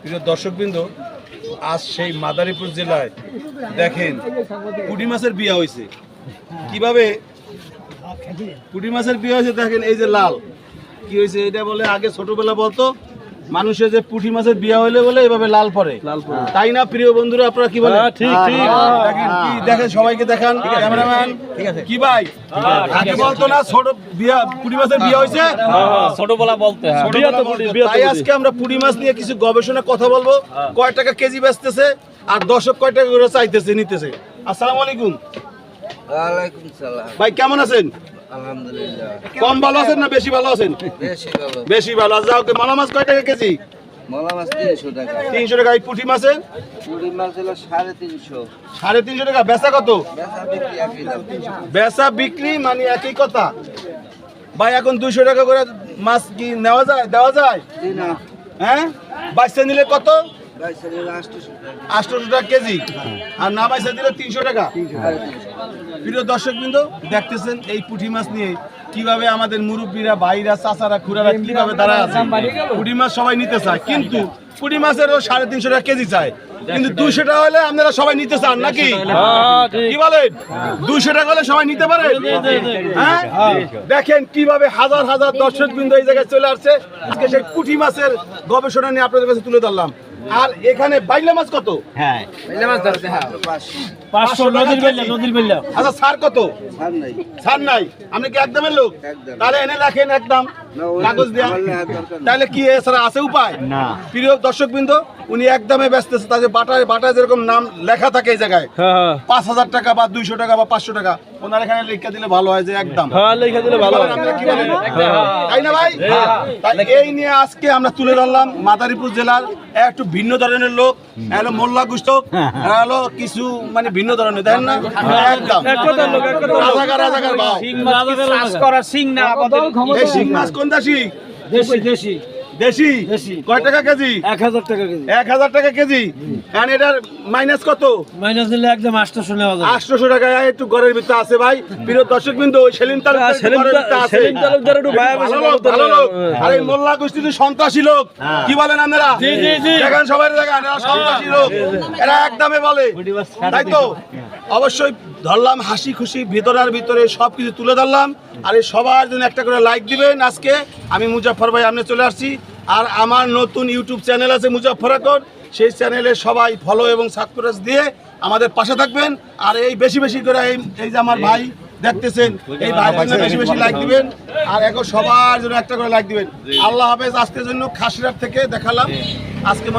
প্রিয় দর্শকবৃন্দ, আজ সেই মাদারীপুর জেলায় দেখেন পুঁটি মাছের বিয়া হয়েছে। কিভাবে পুঁটি মাছের বিয়া হয়েছে দেখেন, এই যে লাল কি হয়েছে এটা বলে আগে ছোটবেলা বলতো মানুষের যে পুঁটি মাছের বিয়া হইলে বলে এভাবে লাল পড়ে, তাই না প্রিয় বন্ধুরা? আপনারা কি বলেন? ঠিক ঠিক দেখেন কি দেখেন, সবাইকে দেখান ক্যামেরাম্যান। কি ভাই আগে বলতো না ছোট বিয়া পুঁটি মাছের বিয়া হয়েছে, ছোটবেলা বলতে তাই আজকে আমরা পুঁটি মাছ নিয়ে কিছু গবেষণা কথা বলবো। কয় টাকা কেজি বেচতেছে আর দর্শক কয় টাকা করে চাইতেছে নিতেছে। আসসালামু আলাইকুম। ওয়ালাইকুম সালাম। ভাই কেমন আছেন? আলহামদুলিল্লাহ। কম ভালো আছেন না বেশি ভালো আছেন? বেশি ভালো। বেশি ভালো। যাও, মালা মাছ কয় টাকা কেজি? মলা মাছ 300 টাকা। 300 টাকা। এই পুঁটি মাছের পুঁটি মাছ হলো 350। 350 টাকা। বেচা কত? বেচা বিক্রি একই দাম। বেচা বিক্রি মানে একই কথা ভাই। এখন 200 টাকা করে মাছ কি নেওয়া যায়, দেওয়া যায়? জি না। হ্যাঁ, বাইসা নিলে কত? বাইসা নিলে 800 টাকা। 800 টাকা কেজি। আর না বাইসা দিলে 300 টাকা। প্রিয় দর্শকবৃন্দ, দেখতেছেন এই পুঁটি মাছ নিয়ে কিভাবে আমাদের মুরব্বীরা, ভাইরা, চাচারা, খুড়ারা কিভাবে দাঁড়ায় আছে। পুঁটি মাছ সবাই নিতে চায়, কিন্তু পুঁটি মাছেরও 350 টাকা কেজি চায়, কিন্তু 200 টাকা হলে আপনারা সবাই নিতে চান নাকি? কি বলেন? 200 টাকা হলে সবাই নিতে পারে? হ্যাঁ, দেখেন কিভাবে হাজার হাজার দর্শকবৃন্দ এই জায়গায় চলে আসছে। আজকে সেই পুঁটি মাছের গবেষণা নিয়ে আপনাদের কাছে তুলে ধরলাম। আর এখানে বাইলা মাছ কত? হ্যাঁ, বাইলা মাছ ধরতে হ্যাঁ 500 নদীর বেল্লা আচ্ছা, স্যার কত? ছাড় নাই। ছাড় নাই। আপনি কি একদমের লোক? একদম। তাহলে এনে রাখেন একদম না, ওই কাগজ দিয়া। আমার নেওয়ার দরকার নেই। তাহলে কি এছাড়া আছে উপায়? না। প্রিয় দর্শকবৃন্দ, উনি একদমে ব্যস্ত আছে। তাদের বাটায় যেরকম নাম লেখা থাকে এই জায়গায়, হ্যাঁ 5000 টাকা বা 200 টাকা বা 500 টাকা, ওনার এখানে লিখে দিলে ভালো হয় যে একদম। হ্যাঁ, লেখা দিলে ভালো হয়। আপনারা কি বলেন? তাই না ভাই? তাহলে এই নিয়ে আজকে আমরা তুলে ধরলাম মাদারীপুর জেলার একটু ভিন্ন ধরনের লোক। হলো মোল্লা গুস্তক, হলো কিছু মানে ভিন্ন ধরনের, দেখেন না একদম রাজাকার ভাও। এই শিং মাছ কোনটা শিং? দেশি। কয় টাকা কেজি? 1000 টাকা কেজি। 1000 টাকা কেজি। কারণ এটার মাইনাস কত? মাইনাস দিলে একদম 800 নেওয়া যাবে। 800 টাকা একটু ঘরের ভিতরে আছে ভাই। প্রিয় দর্শকবৃন্দ, ওই সেলিম তালুকদার একটু ঘরের ভিতরে আছে। সেলিম তালুকদার একটু ভায়া বেশি ভালো লোক। আর এই মোল্লা গোষ্ঠী তো সন্ত্রাসী লোক। কি বলেন আপনারা? দেখেন সবাই দেখেন, এরা সন্ত্রাসী লোক। এরা একদমে বলে, তাই তো? অবশ্যই ধরলাম হাসি খুশি, ভিতরে সবকিছু তুলে ধরলাম। আর এই সবার জন্য একটা করে লাইক দিবেন। আজকে আমি মুজাফফর ভাই আপনি চলে আসছি। আর আমার নতুন ইউটিউব চ্যানেল আছে মুজাফফর আকর, সেই চ্যানেলে সবাই ফলো এবং সাবস্ক্রাইব দিয়ে আমাদের পাশে থাকবেন। আর এই বেশি বেশি করে এই যে আমার ভাই দেখতেছেন, এই ভাইয়ের জন্য বেশি বেশি লাইক দিবেন। আর এখন সবার জন্য একটা করে লাইক দিবেন। আল্লাহ হাফেজ। আজকের জন্য খাসিরহাট থেকে দেখালাম আজকে।